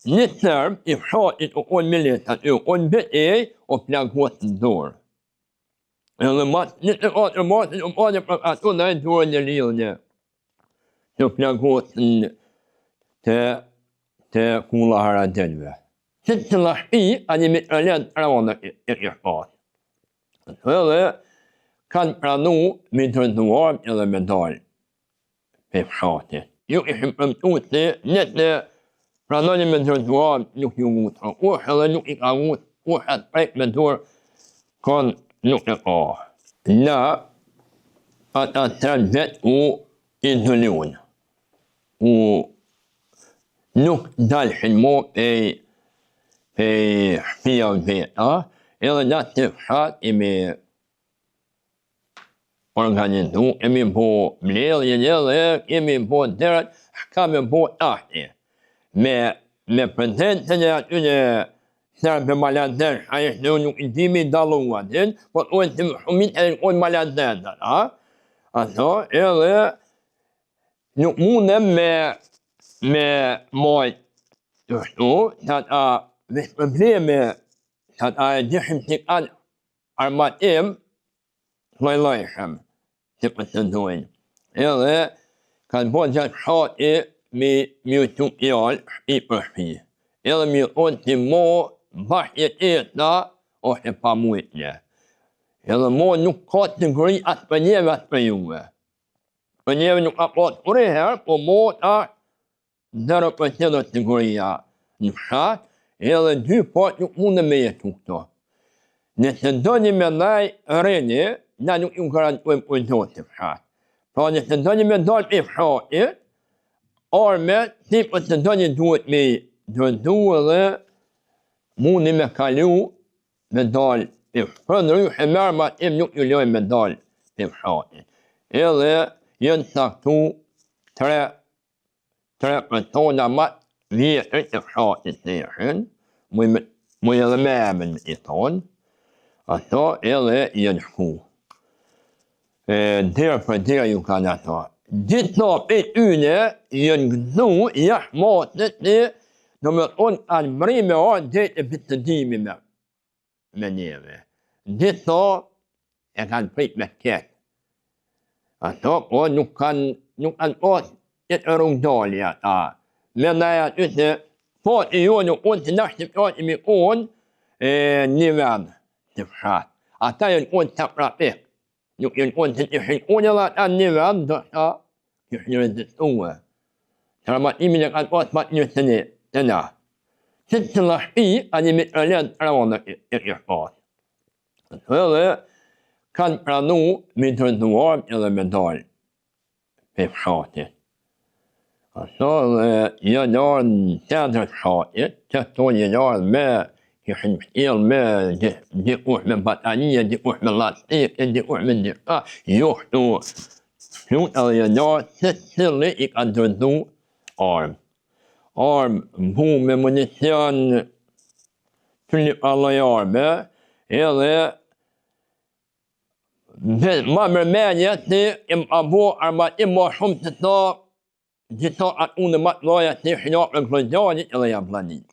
një tërm I fshatit o unë militat e unë betej o plagos në dorë. Edhe një të katër masit o pale për ato në e dorë në lidhje. Të plagos të kulla haradelve. Që të lashpi, a një mitralet rana e kërpat. Edhe kanë pranu me të rënduar edhe me dalë për fshatit. Ju ishim përmtu se nëtë pranoni me të rënduar nuk ju mutra. Edhe nuk I ka mut, atë prejk me dorë, kanë nuk e ka. Na, ata 3 vet u izolion. Nuk dalshin mo për shpia veta, edhe na të fshat imi organizu, kemi po mbledhjen edhe kemi po dërat, ka me po tahti. Me prezentën e atyre serbe malazesh, a ishte nuk I dimi daluatin, po të ojnë të shumit e në malazezat, ato, edhe nuk mundem me majt të shtu, që ata vesh probleme, që ata e gjishim që kanë armatim, lojlojshem, që për të dojnë. Edhe, kanë po gjatë shati me mjë të fjallë, shpi për shpi. Edhe mjë onë që mo, bashkët e ta, është e pa mujtje. Edhe mo nuk ka të ngëri atë për njeve, atë për juve. Për njeve nuk ka pas kërë herë, po mo ta 0% të ngëria në fshat, edhe 2 pat nuk mundë me jetu këto. Nëse doni me naj reni, na nuk ju garantojmë ujtot të fshat. Pra nëse doni me dalë për fshatit, arme, si për të doni duhet me dëndu edhe mundi me kalu me dalë për fshatit. Për në rrë mërë ma tim nuk ju lojmë me dalë për fshatit. Edhe jenë saktu 3 persona ma vjetër të fshatit të jeshin, mu edhe me emën I thonë, ato edhe jenë shku. Dherë për dherë ju kanë ato. Gjitha për tyne jenë gëzu jashtë matët që do me thonë kanë mri me arë dhe të bitëdimi me njeve. Gjitha e kanë prit me ketë. Ato po nuk kanë pas që të rrugdali ata. Me nëja ty që po të jo nuk unë të nashtë të pjati me unë një vend të fshat. Ata jenë unë të prapik. Nuk jenë unë të të shikun edhe ata një vend, do shta, kështë një rezistuë. Traumatimin e kanë pas pat një të na. Që të lashpi, a një mitralet rana e kërpat. Edhe kanë pranu me të rënduar edhe me dalë për fshatit. Ato dhe janë arë në tëndrë fshatit, që të janë arë me këshin pështjel me dikush me batanije, dikush me lastik, dikush me dika, jo shtu shlut edhe jenar se cili I ka dërdu armë. Armë bu me municion të një alloj arme, edhe ma mërmenje që im abo armatim ma shumë të ta gjitha atë unë ma të loja që shinap në klojgjanit edhe jam planit.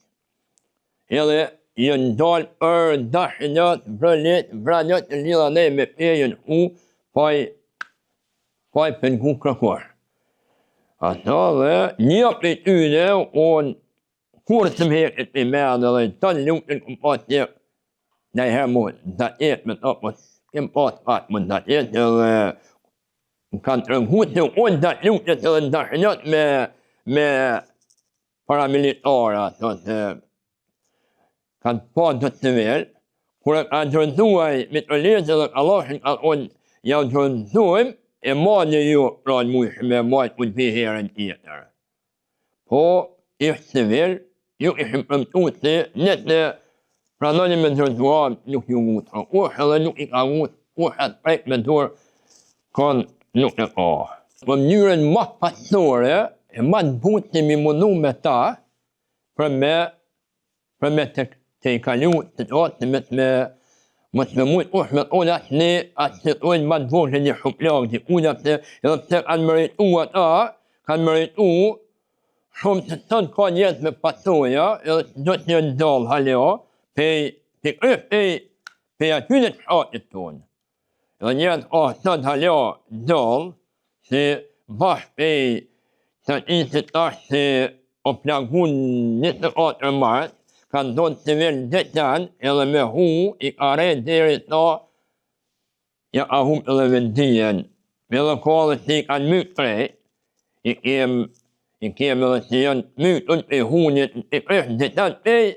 Edhe jenë dalë për dashinat, vrëllit, vrëllit të lidha ne me pejen paj për ngu kërkosh. Ata dhe një për tyne, unë kur të më hekët për mene dhe të lukën këm pas tjek, ne herë mu të jetë me ta, po kem pas pat mu të jetë edhe më kanë të rëngu të unë të lukët edhe në dashinat me paramilitara, kanë pa do të verë, kur e ka gjënduaj me të lezë dhe kalashin ka unë ja gjënduajmë, e ma një ju pranë mujshë me majtë unë për herën tjetër. Po, ishtë të verë, ju ishëm përmtu se nëtë pranoni me gjënduar nuk ju mutra. Ushë edhe nuk I ka mut, ushë atë prejk me dorë, kanë nuk e ka. Për mënyrën ma pasore, e ma të butë që mi mundu me ta, për me të I kalu të të me mujtë ushë me unë atë ne atë të ojnë ma të vojnë një shuplak që unë atë edhe të kanë mëritu ata, kanë mëritu shumë të tënë ka njerëz me patoja, edhe do të një ndalë haleo, pe atyre të shatit tonë. Edhe njerëz tënë haleo ndalë, se bashkë të isit ashtë se o plagun 24 mars, ka ndonë të verë detan, edhe me hu, i ka rejtë deri ta, ja a hum edhe vendijen. Edhe ka dhe që i kanë mytë prej, i kem edhe që janë mytën e hunit, i kërështë detan prej,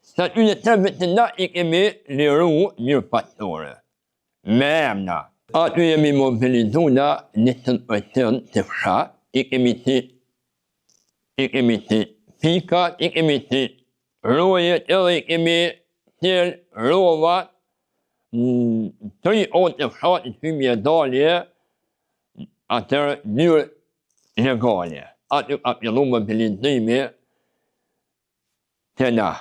sa ty në të vetë na i kemi liru një pastore. Me emna. Aty jemi mobilizuna 100% të fshat, i kemi që pika, i kemi që rojet, edhe i kemi qërë rovat, 3 orë të fshat në fymje dalje, atër njërë legale. Aty ka fillu mobilizimi të na.